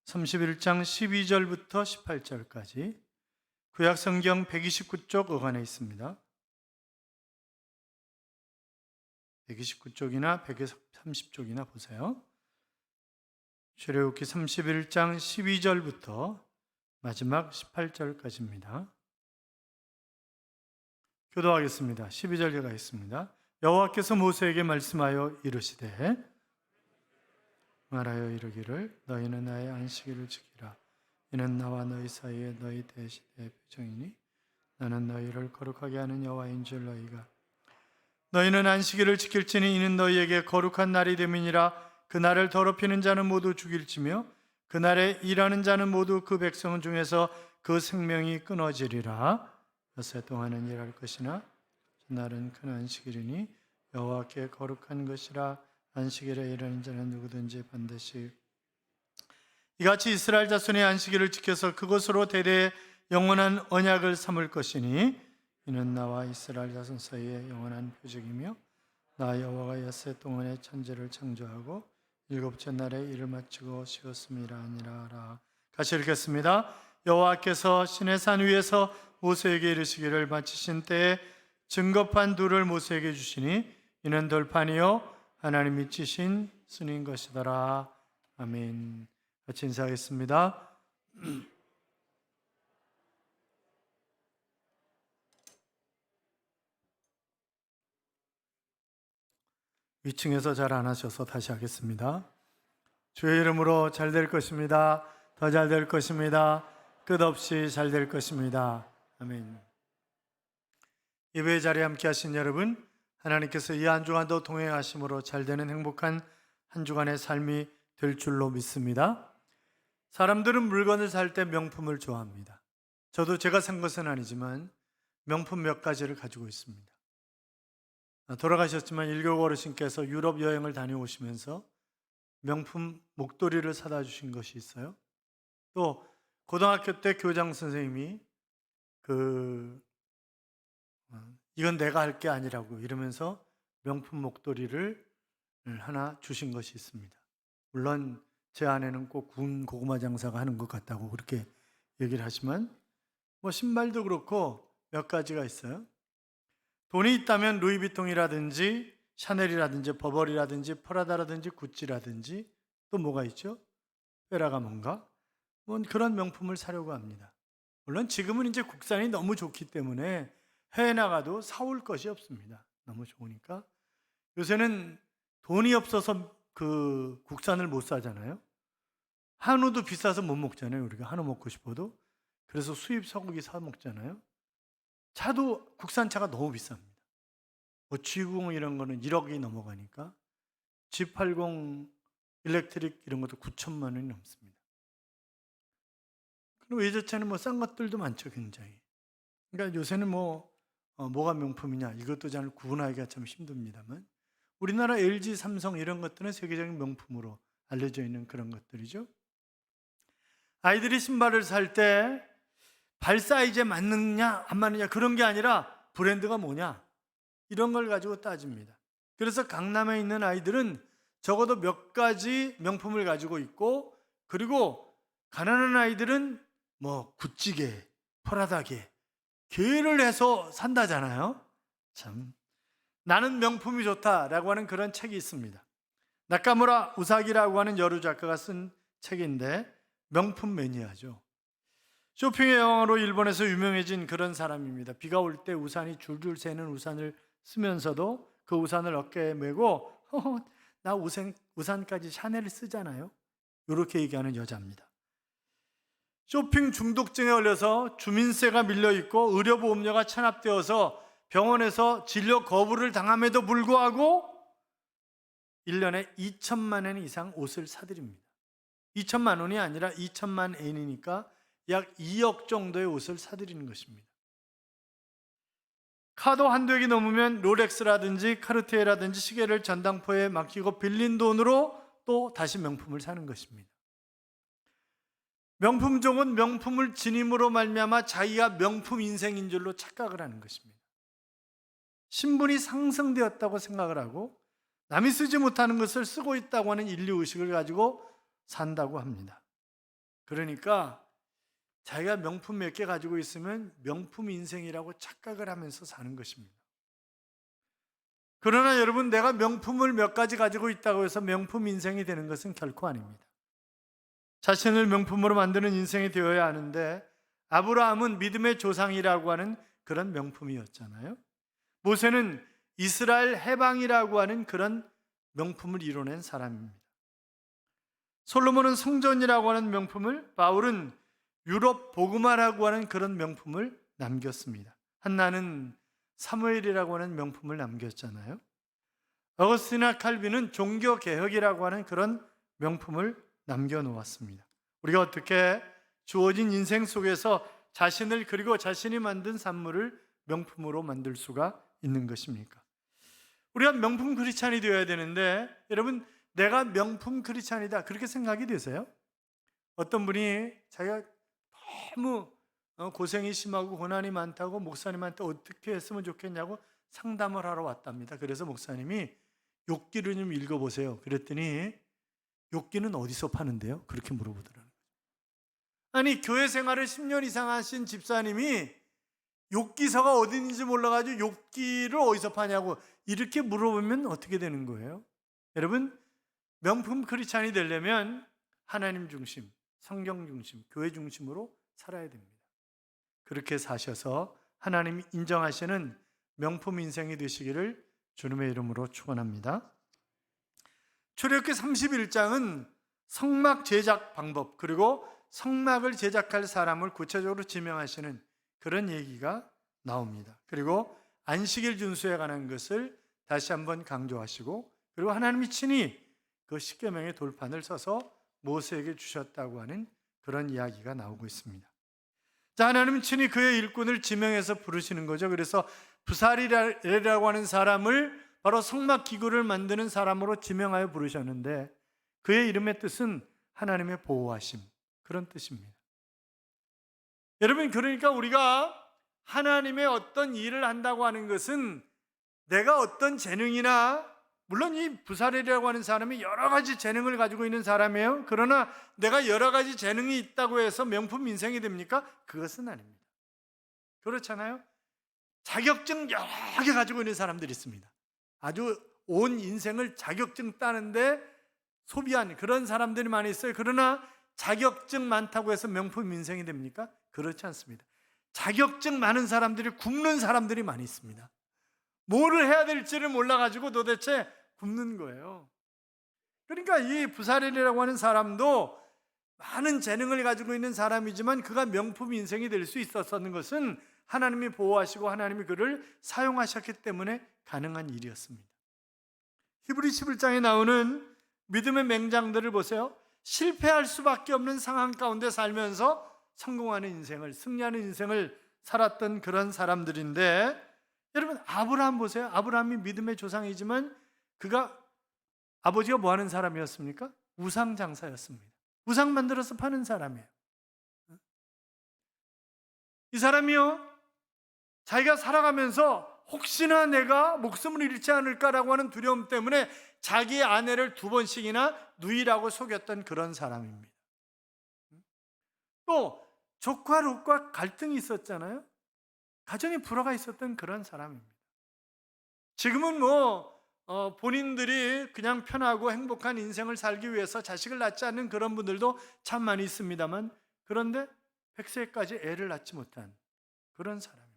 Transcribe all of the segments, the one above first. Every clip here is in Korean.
31장 12절부터 18절까지 구약성경 129쪽 어간에 있습니다. 129쪽이나 130쪽이나 보세요. 출애굽기 31장 12절부터 마지막 18절까지입니다. 교도하겠습니다. 12절 가겠습니다. 여호와께서 모세에게 말씀하여 이르시되 말하여 이르기를 너희는 나의 안식일을 지키라. 이는 나와 너희 사이에 너희 대시대의 표정이니 나는 너희를 거룩하게 하는 여호와인 줄 너희는 안식일을 지킬지니 이는 너희에게 거룩한 날이 됨이니라. 그날을 더럽히는 자는 모두 죽일지며 그날에 일하는 자는 모두 그 백성 중에서 그 생명이 끊어지리라. 엿새 동안은 일할 것이나 그날은 큰 안식일이니 여호와께 거룩한 것이라. 안식일에 일하는 자는 누구든지 반드시 이같이 이스라엘 자손의 안식일을 지켜서 그것으로 대대에 영원한 언약을 삼을 것이니 이는 나와 이스라엘 자손 사이에 영원한 표적이며 나 여호와가 엿새 동안에 천지를 창조하고 일곱째 날에 일을 마치고 쉬었음이라 아니라. 같이 읽겠습니다. 여호와께서 시내산 위에서 모세에게 이르시기를 마치신 때에 증거판 둘을 모세에게 주시니 이는 돌판이요 하나님이 치신 순인 것이더라. 아멘. 같이 인사하겠습니다. 위층에서 잘 안 하셔서 다시 하겠습니다. 주의 이름으로 잘 될 것입니다. 더 잘 될 것입니다. 끝없이 잘 될 것입니다. 아멘. 예배의 자리에 함께 하신 여러분, 하나님께서 이 한 주간도 동행하심으로 잘 되는 행복한 한 주간의 삶이 될 줄로 믿습니다. 사람들은 물건을 살 때 명품을 좋아합니다. 저도 제가 산 것은 아니지만 명품 몇 가지를 가지고 있습니다. 돌아가셨지만 일교 어르신께서 유럽 여행을 다녀오시면서 명품 목도리를 사다 주신 것이 있어요. 또 고등학교 때 교장 선생님이 이건 내가 할 게 아니라고 이러면서 명품 목도리를 하나 주신 것이 있습니다. 물론 제 아내는 꼭 군 고구마 장사가 하는 것 같다고 그렇게 얘기를 하지만 신발도 그렇고 몇 가지가 있어요. 돈이 있다면 루이비통이라든지 샤넬이라든지 버버리라든지 프라다라든지 구찌라든지 또 뭐가 있죠? 페라가몬가 그런 명품을 사려고 합니다. 물론 지금은 이제 국산이 너무 좋기 때문에 해외 나가도 사올 것이 없습니다. 너무 좋으니까. 요새는 돈이 없어서 그 국산을 못 사잖아요. 한우도 비싸서 못 먹잖아요. 우리가 한우 먹고 싶어도. 그래서 수입 소고기 사 먹잖아요. 차도 국산차가 너무 비쌉니다. G90 이런 거는 1억이 넘어가니까 G80 일렉트릭 이런 것도 9천만 원이 넘습니다. 그리고 외제차는 싼 것들도 많죠, 굉장히. 그러니까 요새는 뭐가 명품이냐 이것도 잘 구분하기가 참 힘듭니다만 우리나라 LG, 삼성 이런 것들은 세계적인 명품으로 알려져 있는 그런 것들이죠. 아이들이 신발을 살 때 발 사이즈에 맞느냐 안 맞느냐 그런 게 아니라 브랜드가 뭐냐 이런 걸 가지고 따집니다. 그래서 강남에 있는 아이들은 적어도 몇 가지 명품을 가지고 있고 그리고 가난한 아이들은 구찌개, 프라다개 계를 해서 산다잖아요. 참 나는 명품이 좋다라고 하는 그런 책이 있습니다. 나카무라 우사기라고 하는 여류 작가가 쓴 책인데 명품 매니아죠. 쇼핑의 여왕으로 일본에서 유명해진 그런 사람입니다. 비가 올 때 우산이 줄줄 새는 우산을 쓰면서도 그 우산을 어깨에 메고 나 우산까지 샤넬을 쓰잖아요. 이렇게 얘기하는 여자입니다. 쇼핑 중독증에 걸려서 주민세가 밀려있고 의료보험료가 체납되어서 병원에서 진료 거부를 당함에도 불구하고 1년에 2천만 원 이상 옷을 사드립니다. 2천만 원이 아니라 2천만 엔이니까 약 2억 정도의 옷을 사드리는 것입니다. 카드 한도액이 넘으면 롤렉스라든지 카르티에라든지 시계를 전당포에 맡기고 빌린 돈으로 또 다시 명품을 사는 것입니다. 명품종은 명품을 지님으로 말미암아 자기가 명품 인생인 줄로 착각을 하는 것입니다. 신분이 상승되었다고 생각을 하고 남이 쓰지 못하는 것을 쓰고 있다고 하는 인류의식을 가지고 산다고 합니다. 그러니까 자기가 명품 몇 개 가지고 있으면 명품 인생이라고 착각을 하면서 사는 것입니다. 그러나 여러분, 내가 명품을 몇 가지 가지고 있다고 해서 명품 인생이 되는 것은 결코 아닙니다. 자신을 명품으로 만드는 인생이 되어야 하는데, 아브라함은 믿음의 조상이라고 하는 그런 명품이었잖아요. 모세는 이스라엘 해방이라고 하는 그런 명품을 이뤄낸 사람입니다. 솔로몬은 성전이라고 하는 명품을, 바울은 유럽 복음화라고 하는 그런 명품을 남겼습니다. 한나는 사무엘이라고 하는 명품을 남겼잖아요. 어거스티나 칼빈은 종교개혁이라고 하는 그런 명품을 남겨놓았습니다. 우리가 어떻게 주어진 인생 속에서 자신을, 그리고 자신이 만든 산물을 명품으로 만들 수가 있는 것입니까? 우리가 명품 크리스찬이 되어야 되는데, 여러분, 내가 명품 크리스찬이다 그렇게 생각이 되세요? 어떤 분이 자기가 너무 고생이 심하고 고난이 많다고 목사님한테 어떻게 했으면 좋겠냐고 상담을 하러 왔답니다. 그래서 목사님이 욥기를 좀 읽어보세요. 그랬더니 욥기는 어디서 파는데요? 그렇게 물어보더라고요. 아니, 교회 생활을 10년 이상 하신 집사님이 욥기서가 어디 있는지 몰라가지고 욥기를 어디서 파냐고 이렇게 물어보면 어떻게 되는 거예요? 여러분, 명품 크리스찬이 되려면 하나님 중심, 성경 중심, 교회 중심으로 살아야 됩니다. 그렇게 사셔서 하나님이 인정하시는 명품 인생이 되시기를 주님의 이름으로 축원합니다. 출애굽기 31장은 성막 제작 방법, 그리고 성막을 제작할 사람을 구체적으로 지명하시는 그런 얘기가 나옵니다. 그리고 안식일 준수에 관한 것을 다시 한번 강조하시고, 그리고 하나님이 친히 그 십계명의 돌판을 써서 모세에게 주셨다고 하는 그런 이야기가 나오고 있습니다. 자, 하나님은 친히 그의 일꾼을 지명해서 부르시는 거죠. 그래서 부살이라고 하는 사람을 바로 성막 기구를 만드는 사람으로 지명하여 부르셨는데, 그의 이름의 뜻은 하나님의 보호하심, 그런 뜻입니다. 여러분, 그러니까 우리가 하나님의 어떤 일을 한다고 하는 것은 내가 어떤 재능이나, 물론 이 부살이라고 하는 사람이 여러 가지 재능을 가지고 있는 사람이에요. 그러나 내가 여러 가지 재능이 있다고 해서 명품 인생이 됩니까? 그것은 아닙니다. 그렇잖아요. 자격증 여러 개 가지고 있는 사람들이 있습니다. 아주 온 인생을 자격증 따는데 소비한 그런 사람들이 많이 있어요. 그러나 자격증 많다고 해서 명품 인생이 됩니까? 그렇지 않습니다. 자격증 많은 사람들이 굶는 사람들이 많이 있습니다. 뭐를 해야 될지를 몰라가지고 도대체 굶는 거예요. 그러니까 이 부살이라고 하는 사람도 많은 재능을 가지고 있는 사람이지만 그가 명품 인생이 될 수 있었던 것은 하나님이 보호하시고 하나님이 그를 사용하셨기 때문에 가능한 일이었습니다. 히브리 11장에 나오는 믿음의 맹장들을 보세요. 실패할 수밖에 없는 상황 가운데 살면서 성공하는 인생을, 승리하는 인생을 살았던 그런 사람들인데, 여러분, 아브라함 보세요. 아브라함이 믿음의 조상이지만 그가 아버지가 뭐 하는 사람이었습니까? 우상 장사였습니다. 우상 만들어서 파는 사람이에요. 이 사람이요, 자기가 살아가면서 혹시나 내가 목숨을 잃지 않을까라고 하는 두려움 때문에 자기의 아내를 2번씩이나 누이라고 속였던 그런 사람입니다. 또 조카 롯과 갈등이 있었잖아요. 가정에 불화가 있었던 그런 사람입니다. 지금은 본인들이 그냥 편하고 행복한 인생을 살기 위해서 자식을 낳지 않는 그런 분들도 참 많이 있습니다만, 그런데 100세까지 애를 낳지 못한 그런 사람입니다.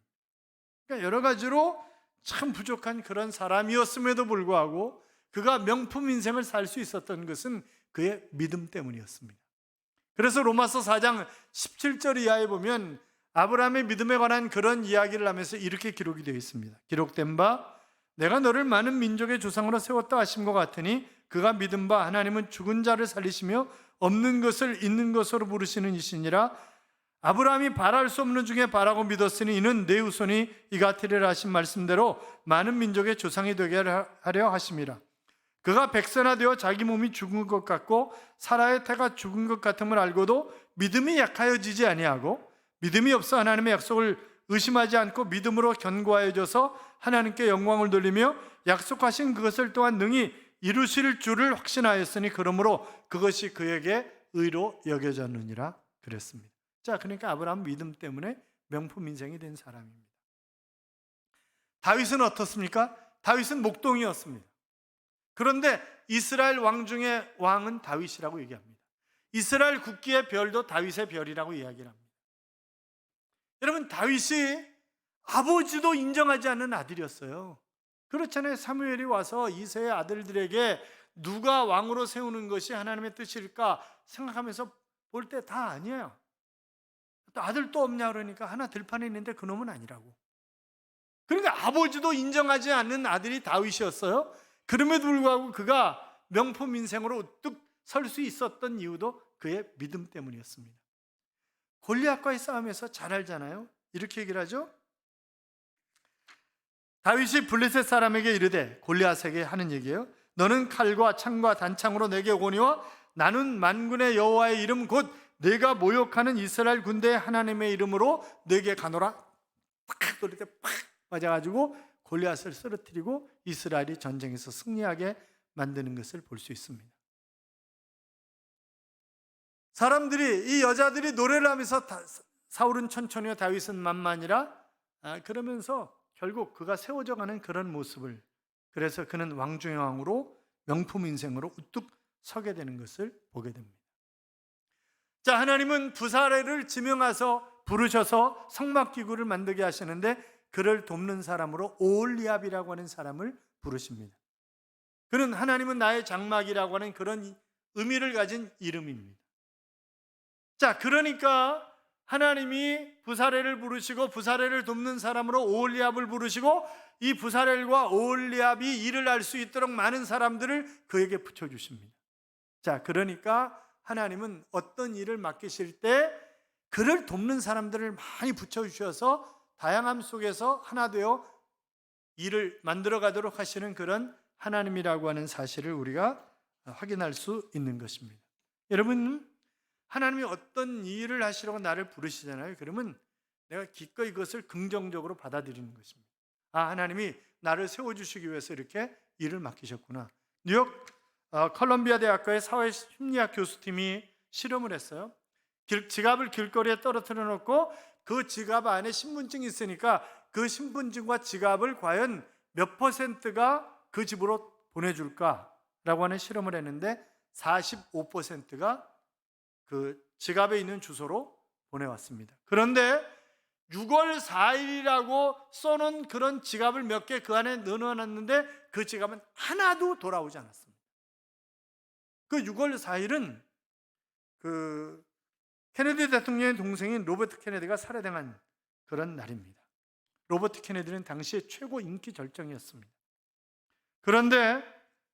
그러니까 여러 가지로 참 부족한 그런 사람이었음에도 불구하고 그가 명품 인생을 살 수 있었던 것은 그의 믿음 때문이었습니다. 그래서 로마서 4장 17절 이하에 보면 아브라함의 믿음에 관한 그런 이야기를 하면서 이렇게 기록이 되어 있습니다. 기록된 바 내가 너를 많은 민족의 조상으로 세웠다 하심과 같으니 그가 믿은 바 하나님은 죽은 자를 살리시며 없는 것을 있는 것으로 부르시는 이시니라. 아브라함이 바랄 수 없는 중에 바라고 믿었으니 이는 내 후손이 이같으리라 하신 말씀대로 많은 민족의 조상이 되게 하려 하심이라. 그가 백세나 되어 자기 몸이 죽은 것 같고 사라의 태가 죽은 것 같음을 알고도 믿음이 약하여지지 아니하고 믿음이 없어 하나님의 약속을 의심하지 않고 믿음으로 견고하여져서 하나님께 영광을 돌리며 약속하신 그것을 또한 능히 이루실 줄을 확신하였으니 그러므로 그것이 그에게 의로 여겨졌느니라 그랬습니다. 자, 그러니까 아브라함 믿음 때문에 명품 인생이 된 사람입니다. 다윗은 어떻습니까? 다윗은 목동이었습니다. 그런데 이스라엘 왕 중에 왕은 다윗이라고 얘기합니다. 이스라엘 국기의 별도 다윗의 별이라고 이야기를 합니다. 여러분, 다윗이 아버지도 인정하지 않는 아들이었어요. 그렇잖아요. 사무엘이 와서 이새의 아들들에게 누가 왕으로 세우는 것이 하나님의 뜻일까 생각하면서 볼 때 다 아니에요. 또 아들 또 없냐 그러니까 하나 들판에 있는데 그놈은 아니라고. 그러니까 아버지도 인정하지 않는 아들이 다윗이었어요. 그럼에도 불구하고 그가 명품 인생으로 우뚝 설 수 있었던 이유도 그의 믿음 때문이었습니다. 골리앗과의 싸움에서 잘 알잖아요. 이렇게 얘기를 하죠. 다윗이 블레셋 사람에게 이르되, 골리앗에게 하는 얘기예요. 너는 칼과 창과 단창으로 내게 오거니와 나는 만군의 여호와의 이름 곧 내가 모욕하는 이스라엘 군대의 하나님의 이름으로 내게 가노라. 팍 돌릴 때 팍 맞아가지고 골리앗을 쓰러뜨리고 이스라엘이 전쟁에서 승리하게 만드는 것을 볼 수 있습니다. 사람들이, 이 여자들이 노래를 하면서 사울은 천천히요 다윗은 만만이라 그러면서 결국 그가 세워져 가는 그런 모습을, 그래서 그는 왕중의 왕으로 명품 인생으로 우뚝 서게 되는 것을 보게 됩니다. 자, 하나님은 부사레를 지명하셔서 부르셔서 성막기구를 만들게 하시는데 그를 돕는 사람으로 오홀리압이라고 하는 사람을 부르십니다. 그는 하나님은 나의 장막이라고 하는 그런 의미를 가진 이름입니다. 자, 그러니까 하나님이 부사레를 부르시고 부사레를 돕는 사람으로 오홀리압을 부르시고 이 부사렐과 오홀리압이 일을 할 수 있도록 많은 사람들을 그에게 붙여주십니다. 자, 그러니까 하나님은 어떤 일을 맡기실 때 그를 돕는 사람들을 많이 붙여주셔서 다양함 속에서 하나 되어 일을 만들어 가도록 하시는 그런 하나님이라고 하는 사실을 우리가 확인할 수 있는 것입니다. 여러분, 하나님이 어떤 일을 하시려고 나를 부르시잖아요. 그러면 내가 기꺼이 그것을 긍정적으로 받아들이는 것입니다. 아, 하나님이 나를 세워주시기 위해서 이렇게 일을 맡기셨구나. 뉴욕 컬럼비아 대학교의 사회심리학 교수팀이 실험을 했어요. 지갑을 길거리에 떨어뜨려 놓고 그 지갑 안에 신분증이 있으니까 그 신분증과 지갑을 과연 몇 %가 그 집으로 보내줄까라고 하는 실험을 했는데 45%가 그 지갑에 있는 주소로 보내왔습니다. 그런데 6월 4일이라고 써놓은 그런 지갑을 몇 개 그 안에 넣어놨는데 그 지갑은 하나도 돌아오지 않았습니다. 그 6월 4일은 그 케네디 대통령의 동생인 로버트 케네디가 살해당한 그런 날입니다. 로버트 케네디는 당시에 최고 인기 절정이었습니다. 그런데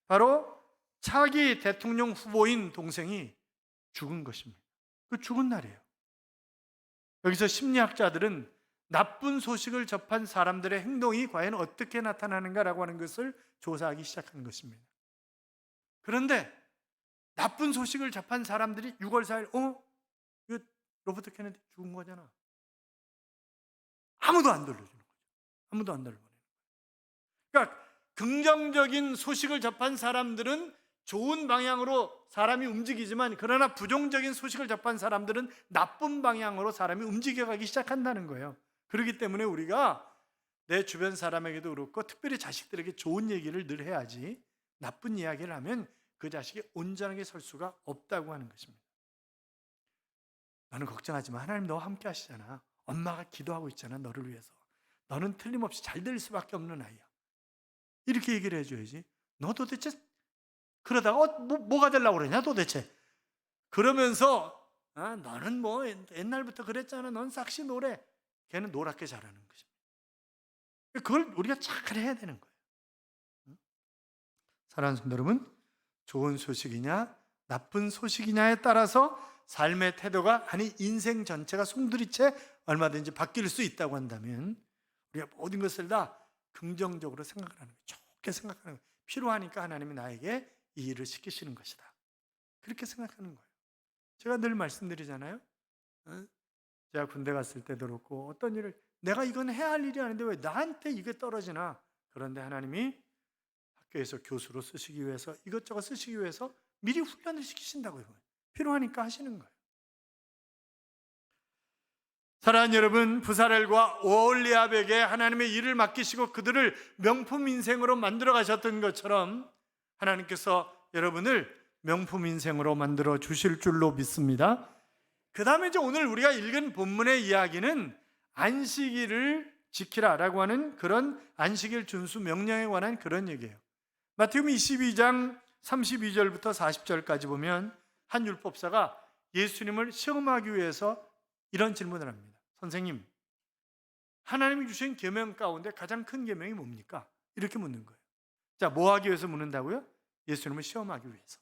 바로 차기 대통령 후보인 동생이 죽은 것입니다. 그 죽은 날이에요. 여기서 심리학자들은 나쁜 소식을 접한 사람들의 행동이 과연 어떻게 나타나는가라고 하는 것을 조사하기 시작한 것입니다. 그런데 나쁜 소식을 접한 사람들이 6월 4일 이거 로버트 케네디 죽은 거잖아. 아무도 안 돌려주는 거죠. 아무도 안 돌려보내는 거예요. 그러니까 긍정적인 소식을 접한 사람들은 좋은 방향으로 사람이 움직이지만 그러나 부정적인 소식을 접한 사람들은 나쁜 방향으로 사람이 움직여가기 시작한다는 거예요. 그렇기 때문에 우리가 내 주변 사람에게도 그렇고 특별히 자식들에게 좋은 얘기를 늘 해야지 나쁜 이야기를 하면 그 자식이 온전하게 설 수가 없다고 하는 것입니다. 너는 걱정하지 마. 하나님 너와 함께 하시잖아. 엄마가 기도하고 있잖아. 너를 위해서. 너는 틀림없이 잘 될 수밖에 없는 아이야. 이렇게 얘기를 해줘야지. 너 도대체 그러다가 뭐가 되려고 그러냐 도대체. 그러면서 너는 뭐 옛날부터 그랬잖아. 넌 싹시 노래. 걔는 노랗게 잘하는 것입니다. 그걸 우리가 잘 해야 되는 거예요. 사랑하는 성도 여러분, 좋은 소식이냐 나쁜 소식이냐에 따라서 삶의 태도가 아니 인생 전체가 송두리째 얼마든지 바뀔 수 있다고 한다면 우리가 모든 것을 다 긍정적으로 생각을 하는 거예요. 좋게 생각하는 거예요. 필요하니까 하나님이 나에게 이 일을 시키시는 것이다. 그렇게 생각하는 거예요. 제가 늘 말씀드리잖아요. 제가 군대 갔을 때도 그렇고 어떤 일을 내가 이건 해야 할 일이 아닌데 왜 나한테 이게 떨어지나. 그런데 하나님이 학교에서 교수로 쓰시기 위해서 이것저것 쓰시기 위해서 미리 훈련을 시키신다고요. 필요하니까 하시는 거예요. 사랑하는 여러분, 부사렐과 오홀리압에게 하나님의 일을 맡기시고 그들을 명품 인생으로 만들어 가셨던 것처럼 하나님께서 여러분을 명품 인생으로 만들어 주실 줄로 믿습니다. 그 다음에 이제 오늘 우리가 읽은 본문의 이야기는 안식일을 지키라라고 하는 그런 안식일 준수 명령에 관한 그런 얘기예요. 마태복음 22장 32절부터 40절까지 보면 한 율법사가 예수님을 시험하기 위해서 이런 질문을 합니다. 선생님, 하나님이 주신 계명 가운데 가장 큰 계명이 뭡니까? 이렇게 묻는 거예요. 자, 뭐 하기 위해서 묻는다고요? 예수님을 시험하기 위해서.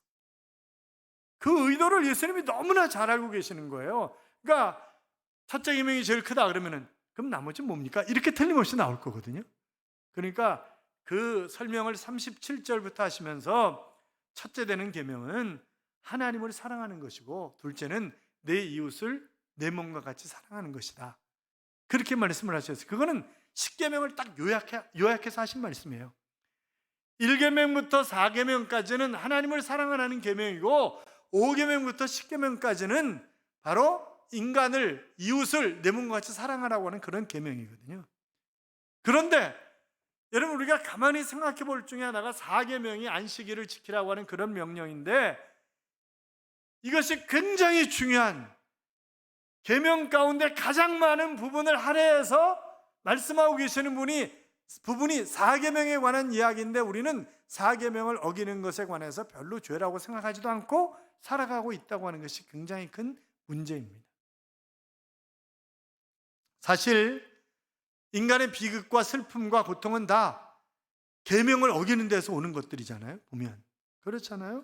그 의도를 예수님이 너무나 잘 알고 계시는 거예요. 그러니까 첫째 계명이 제일 크다 그러면은 그럼 나머지 뭡니까? 이렇게 틀림없이 나올 거거든요. 그러니까 그 설명을 37절부터 하시면서 첫째 되는 계명은 하나님을 사랑하는 것이고 둘째는 내 이웃을 내 몸과 같이 사랑하는 것이다. 그렇게 말씀을 하셨어요. 그거는 10계명을 딱 요약해서 하신 말씀이에요. 1계명부터 4계명까지는 하나님을 사랑하는 계명이고 5계명부터 10계명까지는 바로 인간을, 이웃을 내 몸과 같이 사랑하라고 하는 그런 계명이거든요. 그런데 여러분, 우리가 가만히 생각해 볼 중에 하나가 4계명이 안식일을 지키라고 하는 그런 명령인데 이것이 굉장히 중요한 계명 가운데 가장 많은 부분을 할애해서 말씀하고 계시는 부분이 4계명에 관한 이야기인데 우리는 4계명을 어기는 것에 관해서 별로 죄라고 생각하지도 않고 살아가고 있다고 하는 것이 굉장히 큰 문제입니다. 사실 인간의 비극과 슬픔과 고통은 다 계명을 어기는 데서 오는 것들이잖아요. 보면 그렇잖아요.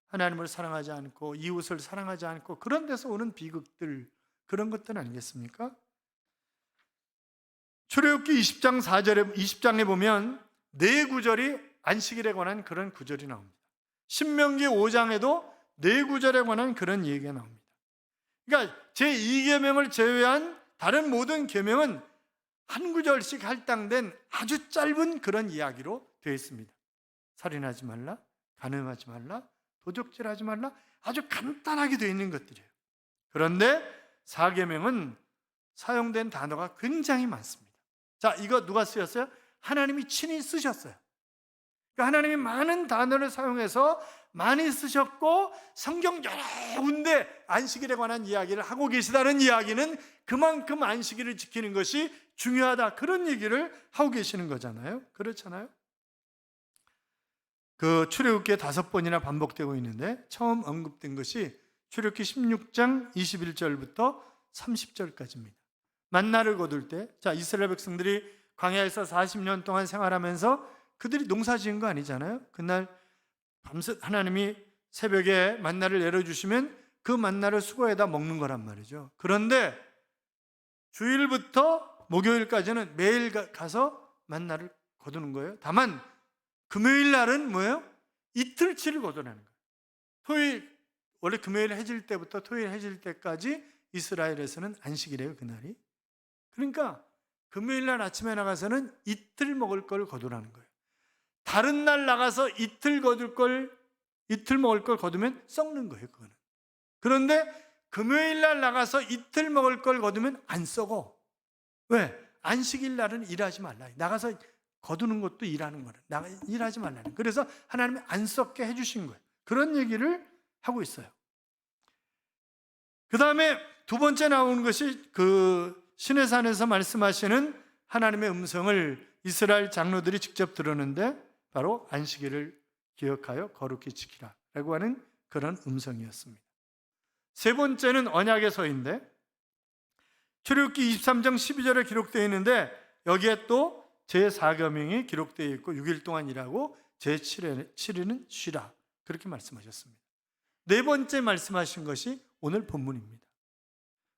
하나님을 사랑하지 않고 이웃을 사랑하지 않고 그런 데서 오는 비극들, 그런 것들 아니겠습니까? 출애굽기 20장에 보면 네 구절이 안식일에 관한 그런 구절이 나옵니다. 신명기 5장에도 네 구절에 관한 그런 얘기가 나옵니다. 그러니까 제2계명을 제외한 다른 모든 계명은 한 구절씩 할당된 아주 짧은 그런 이야기로 되어 있습니다. 살인하지 말라, 간음하지 말라, 도적질하지 말라, 아주 간단하게 되어 있는 것들이에요. 그런데 4계명은 사용된 단어가 굉장히 많습니다. 자, 이거 누가 쓰셨어요? 하나님이 친히 쓰셨어요. 그러니까 하나님이 많은 단어를 사용해서 많이 쓰셨고 성경 여러 군데 안식일에 관한 이야기를 하고 계시다는 이야기는 그만큼 안식일을 지키는 것이 중요하다, 그런 얘기를 하고 계시는 거잖아요. 그렇잖아요. 그 출애굽기에 5번이나 반복되고 있는데 처음 언급된 것이 출애굽기 16장 21절부터 30절까지입니다. 만나를 거둘 때, 자, 이스라엘 백성들이 광야에서 40년 동안 생활하면서 그들이 농사 지은 거 아니잖아요. 그날 밤새 하나님이 새벽에 만나를 내려주시면 그 만나를 수거해다 먹는 거란 말이죠. 그런데 주일부터 목요일까지는 매일 가서 만나를 거두는 거예요. 다만 금요일 날은 뭐예요? 이틀치를 거둬내는 거예요. 토요일, 원래 금요일 해질 때부터 토요일 해질 때까지 이스라엘에서는 안식이래요, 그날이. 그러니까 금요일 날 아침에 나가서는 이틀 먹을 걸 거두라는 거예요. 다른 날 나가서 이틀 먹을 걸 거두면 썩는 거예요, 그거는. 그런데 금요일 날 나가서 이틀 먹을 걸 거두면 안 썩어. 왜? 안식일 날은 일하지 말라. 나가서 거두는 것도 일하는 거라. 일하지 말라는. 그래서 하나님이 안 썩게 해주신 거예요. 그런 얘기를 하고 있어요. 그 다음에 두 번째 나오는 것이 그 시내산에서 말씀하시는 하나님의 음성을 이스라엘 장로들이 직접 들었는데 바로 안식일을 기억하여 거룩히 지키라 라고 하는 그런 음성이었습니다. 세 번째는 언약의 서인데 출애굽기 23장 12절에 기록되어 있는데 여기에 또 제4계명이 기록되어 있고 6일 동안 일하고 제7일은 쉬라, 그렇게 말씀하셨습니다. 네 번째 말씀하신 것이 오늘 본문입니다.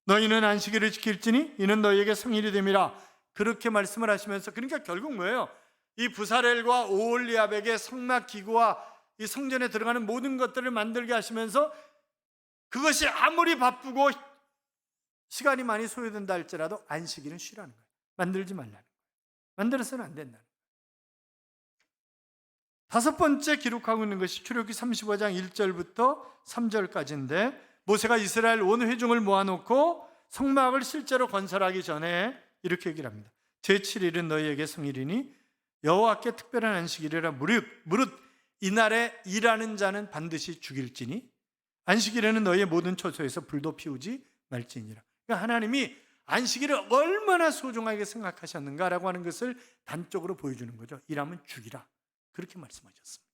너희는 안식일을 지킬지니 이는 너희에게 성일이 됨이라, 그렇게 말씀을 하시면서, 그러니까 결국 뭐예요? 이 부사렐과 오홀리압에게 성막 기구와 이 성전에 들어가는 모든 것들을 만들게 하시면서 그것이 아무리 바쁘고 시간이 많이 소요된다 할지라도 안식일은 쉬라는 거예요. 만들지 말라는 거예요. 만들어서는 안 된다는 거예요. 다섯 번째 기록하고 있는 것이 출애굽기 35장 1절부터 3절까지인데 모세가 이스라엘 온 회중을 모아놓고 성막을 실제로 건설하기 전에 이렇게 얘기를 합니다. 제7일은 너희에게 성일이니 여호와께 특별한 안식일이라 무릇 이날에 일하는 자는 반드시 죽일지니 안식일에는 너희의 모든 처소에서 불도 피우지 말지니라. 그러니까 하나님이 안식일을 얼마나 소중하게 생각하셨는가라고 하는 것을 단적으로 보여주는 거죠. 일하면 죽이라, 그렇게 말씀하셨습니다.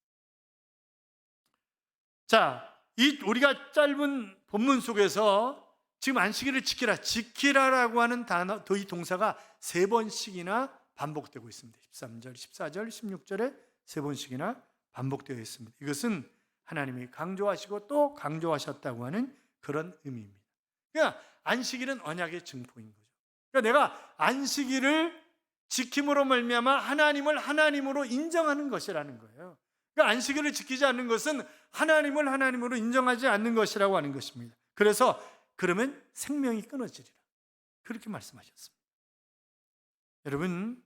자, 우리가 짧은 본문 속에서 지금 안식일을 지키라라고 하는 단어, 이 동사가 3번씩이나 반복되고 있습니다. 13절, 14절, 16절에 3번씩이나 반복되어 있습니다. 이것은 하나님이 강조하시고 또 강조하셨다고 하는 그런 의미입니다. 그러니까 안식일은 언약의 증거인 거죠. 그러니까 내가 안식일을 지킴으로 말미암아 하나님을 하나님으로 인정하는 것이라는 거예요. 그러니까 안식일을 지키지 않는 것은 하나님을 하나님으로 인정하지 않는 것이라고 하는 것입니다. 그래서 그러면 생명이 끊어지리라, 그렇게 말씀하셨습니다. 여러분,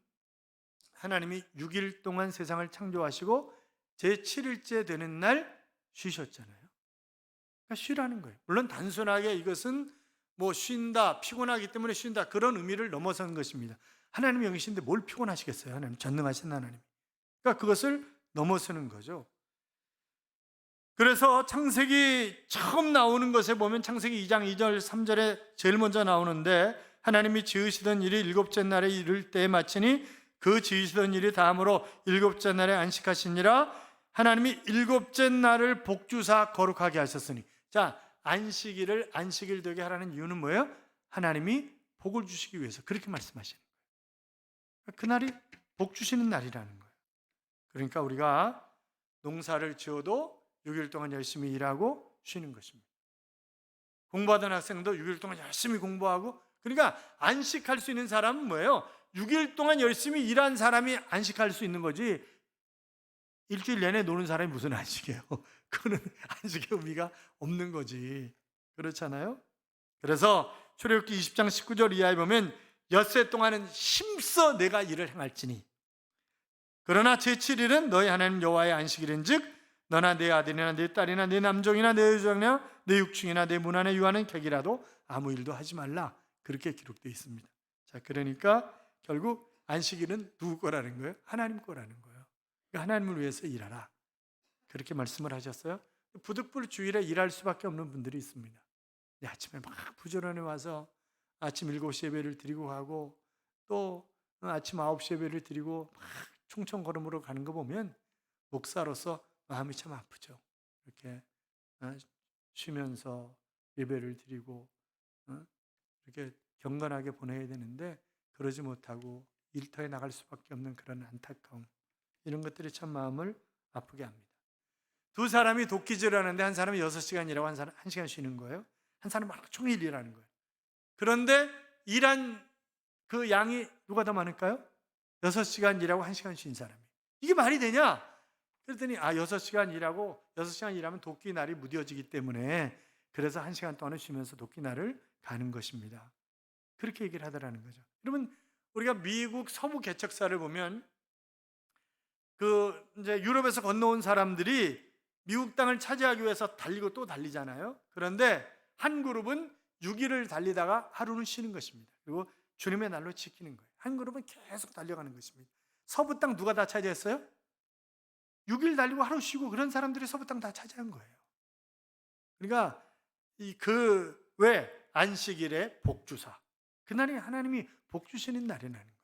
하나님이 6일 동안 세상을 창조하시고 제7일째 되는 날 쉬셨잖아요. 그러니까 쉬라는 거예요. 물론 단순하게 이것은 뭐 쉰다, 피곤하기 때문에 쉰다, 그런 의미를 넘어선 것입니다. 하나님이 영이신데 뭘 피곤하시겠어요? 하나님, 전능하신 하나님. 그러니까 그것을 넘어서는 거죠. 그래서 창세기 처음 나오는 것에 보면 창세기 2장 2절 3절에 제일 먼저 나오는데, 하나님이 지으시던 일이 7째 날에 이를 때에 마치니 그 지으시던 일이 다음으로 7째 날에 안식하시니라. 하나님이 7째 날을 복주사 거룩하게 하셨으니. 자, 안식일을 안식일 되게 하라는 이유는 뭐예요? 하나님이 복을 주시기 위해서 그렇게 말씀하시는 거예요. 그날이 복 주시는 날이라는 거예요. 그러니까 우리가 농사를 지어도 6일 동안 열심히 일하고 쉬는 것입니다. 공부하던 학생도 6일 동안 열심히 공부하고, 그러니까 안식할 수 있는 사람은 뭐예요? 6일 동안 열심히 일한 사람이 안식할 수 있는 거지, 일주일 내내 노는 사람이 무슨 안식이에요? 그거는 안식의 의미가 없는 거지. 그렇잖아요? 그래서 출애굽기 20장 19절 이하에 보면 엿새 동안은 힘써 내가 일을 행할지니 그러나 제7일은 너희 하나님 여호와의 안식일인즉 너나 내 아들이나 내 딸이나 내 남종이나 내 여종이나 내 육충이나 내 문 안에 유하는 객이라도 아무 일도 하지 말라, 그렇게 기록되어 있습니다. 자, 그러니까 결국 안식일은 누구 거라는 거예요? 하나님 거라는 거예요. 하나님을 위해서 일하라, 그렇게 말씀을 하셨어요. 부득불 주일에 일할 수밖에 없는 분들이 있습니다. 아침에 막 부지런히 와서 아침 7시 예배를 드리고 가고 또 아침 9시 예배를 드리고 막 총총걸음으로 가는 거 보면 목사로서 마음이 참 아프죠. 이렇게 쉬면서 예배를 드리고 이렇게 경건하게 보내야 되는데 그러지 못하고 일터에 나갈 수밖에 없는 그런 안타까움, 이런 것들이 참 마음을 아프게 합니다. 두 사람이 도끼질을 하는데 한 사람이 6시간 일하고 한 사람 1시간 쉬는 거예요. 한 사람은 하루 종일 일하는 거예요. 그런데 일한 그 양이 누가 더 많을까요? 6시간 일하고 1시간 쉰 사람이. 이게 말이 되냐? 그랬더니 6시간 일하고 6시간 일하면 도끼 날이 무뎌지기 때문에 그래서 1시간 동안 쉬면서 도끼 날을 가는 것입니다. 그렇게 얘기를 하더라는 거죠. 여러분, 우리가 미국 서부 개척사를 보면 이제 유럽에서 건너온 사람들이 미국 땅을 차지하기 위해서 달리고 또 달리잖아요. 그런데 한 그룹은 6일을 달리다가 하루는 쉬는 것입니다. 그리고 주님의 날로 지키는 거예요. 한 그룹은 계속 달려가는 것입니다. 서부 땅 누가 다 차지했어요? 6일 달리고 하루 쉬고 그런 사람들이 서부 땅 다 차지한 거예요. 그러니까 왜 안식일의 복주사, 그날이 하나님이 복 주시는 날이라는 거예요.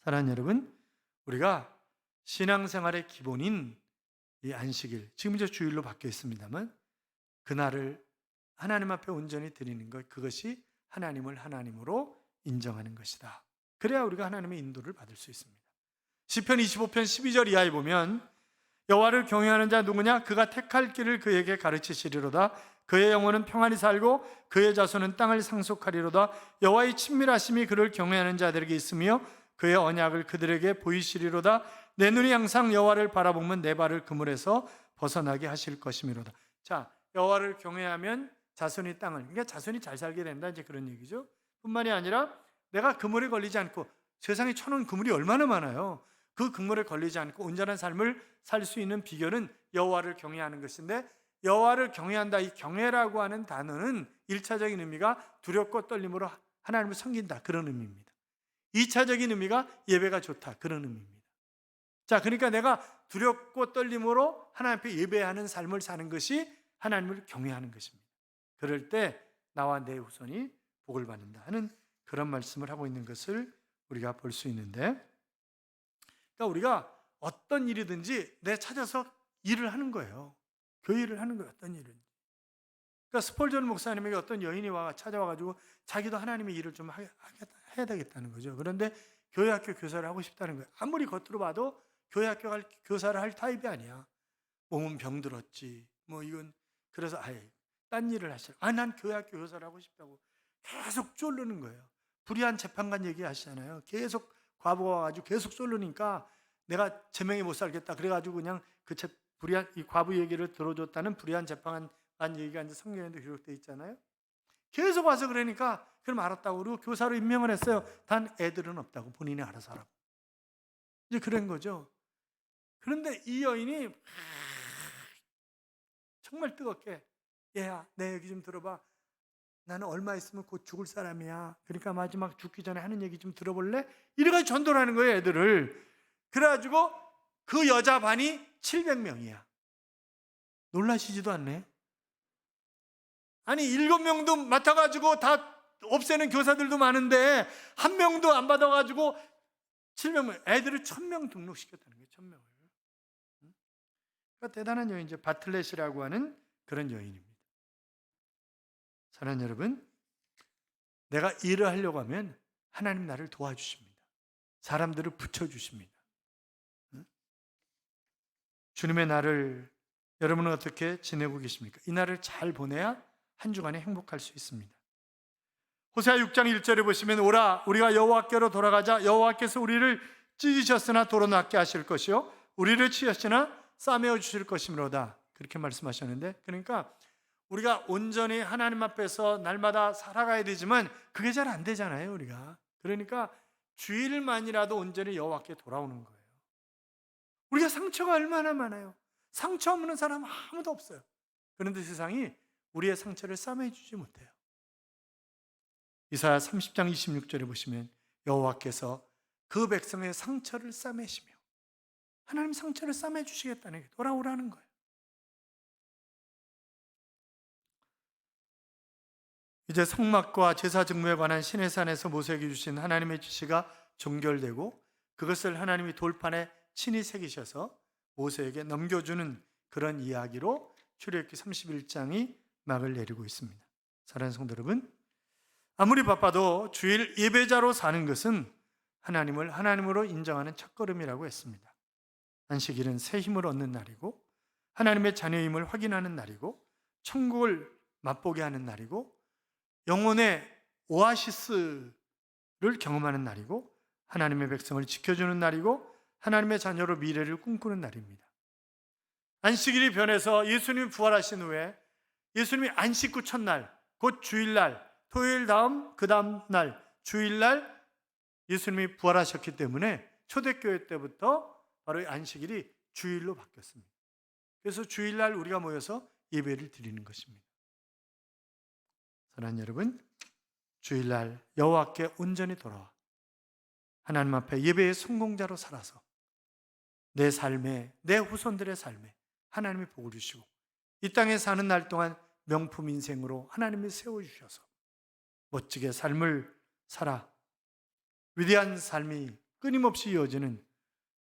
사랑하는 여러분, 우리가 신앙생활의 기본인 이 안식일, 지금 이제 주일로 바뀌어 있습니다만 그날을 하나님 앞에 온전히 드리는 것, 그것이 하나님을 하나님으로 인정하는 것이다. 그래야 우리가 하나님의 인도를 받을 수 있습니다. 시편 25편 12절 이하에 보면 여호와를 경외하는 자 누구냐? 그가 택할 길을 그에게 가르치시리로다. 그의 영혼은 평안히 살고 그의 자손은 땅을 상속하리로다. 여호와의 친밀하심이 그를 경외하는 자들에게 있으며 그의 언약을 그들에게 보이시리로다. 내 눈이 항상 여호와를 바라보면 내 발을 그물에서 벗어나게 하실 것이미로다. 자, 여호와를 경외하면 자손이 땅을, 그러니까 자손이 잘 살게 된다, 이제 그런 얘기죠. 뿐만이 아니라 내가 그물에 걸리지 않고, 세상에 천원 그물이 얼마나 많아요. 그 그물에 걸리지 않고 온전한 삶을 살 수 있는 비결은 여호와를 경외하는 것인데 여호와를 경외한다. 이 경외라고 하는 단어는 1차적인 의미가 두렵고 떨림으로 하나님을 섬긴다. 그런 의미입니다. 2차적인 의미가 예배가 좋다. 그런 의미입니다. 자, 그러니까 내가 두렵고 떨림으로 하나님 앞에 예배하는 삶을 사는 것이 하나님을 경외하는 것입니다. 그럴 때 나와 내 후손이 복을 받는다 하는 그런 말씀을 하고 있는 것을 우리가 볼 수 있는데, 그러니까 우리가 어떤 일이든지 내 찾아서 일을 하는 거예요. 교회 일을 하는 거예요. 어떤 일은. 그러니까 스폴전 목사님에게 어떤 여인이 찾아와가지고 자기도 하나님의 일을 좀 해야 되겠다는 거죠. 그런데 교회 학교 교사를 하고 싶다는 거예요. 아무리 겉으로 봐도 교회 학교 교사를 할 타입이 아니야. 몸은 병들었지. 뭐 이건 그래서 아예 딴 일을 하시라. 난 교회 학교 교사를 하고 싶다고 계속 쫄르는 거예요. 불의한 재판관 얘기하시잖아요. 계속 과부가 와가지고 계속 쫄르니까 내가 제명에 못 살겠다. 그래가지고 그냥 불의한 이 과부 얘기를 들어줬다는 불의한 재판관 얘기가 이제 성경에도 기록되어 있잖아요. 계속 와서 그러니까 그럼 알았다고 그러고 교사로 임명을 했어요. 단 애들은 없다고 본인이 알아서 하라고. 이제 그런 거죠. 그런데 이 여인이 정말 뜨겁게 얘야 내 얘기 좀 들어봐. 나는 얼마 있으면 곧 죽을 사람이야. 그러니까 마지막 죽기 전에 하는 얘기 좀 들어볼래? 이래가지고 전도를 하는 거예요, 애들을. 그래가지고 그 여자 반이 700명이야. 놀라시지도 않네. 아니 7명도 맡아가지고 다 없애는 교사들도 많은데 한 명도 안 받아가지고 700명, 애들을 1000명 등록시켰다는 거예요. 1000명을. 그러니까 대단한 여인이죠. 바틀렛이라고 하는 그런 여인입니다. 사랑하는 여러분, 내가 일을 하려고 하면 하나님 나를 도와주십니다. 사람들을 붙여주십니다. 주님의 날을 여러분은 어떻게 지내고 계십니까? 이 날을 잘 보내야 한 주간에 행복할 수 있습니다. 호세아 6장 1절에 보시면 오라 우리가 여호와께로 돌아가자. 여호와께서 우리를 찢으셨으나 도로 낫게 하실 것이요 우리를 치셨으나 싸매어 주실 것이므로다. 그렇게 말씀하셨는데, 그러니까 우리가 온전히 하나님 앞에서 날마다 살아가야 되지만 그게 잘 안 되잖아요, 우리가. 그러니까 주일만이라도 온전히 여호와께 돌아오는 거예요. 우리가 상처가 얼마나 많아요. 상처 없는 사람 아무도 없어요. 그런데 세상이 우리의 상처를 싸매어 주지 못해요. 이사야 30장 26절에 보시면 여호와께서 그 백성의 상처를 싸매시며, 하나님 상처를 싸매 주시겠다는 게 돌아오라는 거예요. 이제 성막과 제사 직무에 관한 시내산에서 모세에게 주신 하나님의 지시가 종결되고 그것을 하나님이 돌판에 친히 새기셔서 모세에게 넘겨주는 그런 이야기로 출애굽기 31장이 막을 내리고 있습니다. 사랑하는 성도 여러분, 아무리 바빠도 주일 예배자로 사는 것은 하나님을 하나님으로 인정하는 첫걸음이라고 했습니다. 안식일은 새 힘을 얻는 날이고 하나님의 자녀임을 확인하는 날이고 천국을 맛보게 하는 날이고 영혼의 오아시스를 경험하는 날이고 하나님의 백성을 지켜주는 날이고 하나님의 자녀로 미래를 꿈꾸는 날입니다. 안식일이 변해서 예수님이 부활하신 후에 예수님이 안식 후 첫날, 곧 주일날, 토요일 다음 그 다음 날 주일날 예수님이 부활하셨기 때문에 초대교회 때부터 바로 안식일이 주일로 바뀌었습니다. 그래서 주일날 우리가 모여서 예배를 드리는 것입니다. 사랑하는 여러분, 주일날 여호와께 온전히 돌아와 하나님 앞에 예배의 성공자로 살아서 내 삶에, 내 후손들의 삶에 하나님이 복을 주시고 이 땅에 사는 날 동안 명품 인생으로 하나님이 세워주셔서 멋지게 삶을 살아 위대한 삶이 끊임없이 이어지는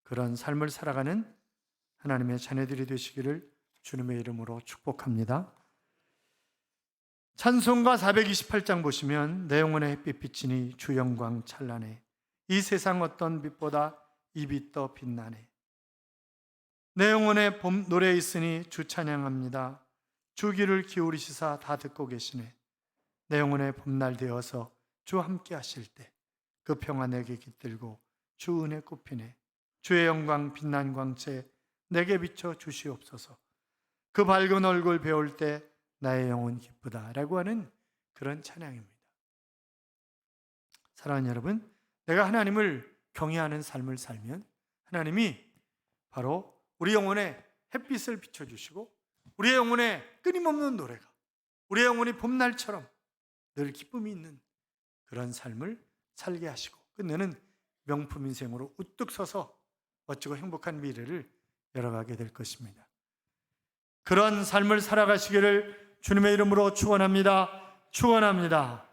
그런 삶을 살아가는 하나님의 자녀들이 되시기를 주님의 이름으로 축복합니다. 찬송가 428장 보시면 내 영혼의 햇빛 비치니 주 영광 찬란해 이 세상 어떤 빛보다 이 빛 더 빛나네. 내 영혼의 봄 노래 있으니 주 찬양합니다. 주 귀를 기울이시사 다 듣고 계시네. 내 영혼의 봄날 되어서 주 함께 하실 때 그 평화 내게 깃들고 주 은혜 꽃피네. 주의 영광 빛난 광채 내게 비춰 주시옵소서. 그 밝은 얼굴 배울 때 나의 영혼 기쁘다 라고 하는 그런 찬양입니다. 사랑하는 여러분, 내가 하나님을 경외하는 삶을 살면 하나님이 바로 우리 영혼에 햇빛을 비춰주시고 우리의 영혼에 끊임없는 노래가, 우리의 영혼이 봄날처럼 늘 기쁨이 있는 그런 삶을 살게 하시고 끝내는 명품 인생으로 우뚝 서서 멋지고 행복한 미래를 열어가게 될 것입니다. 그런 삶을 살아가시기를 주님의 이름으로 축원합니다. 축원합니다.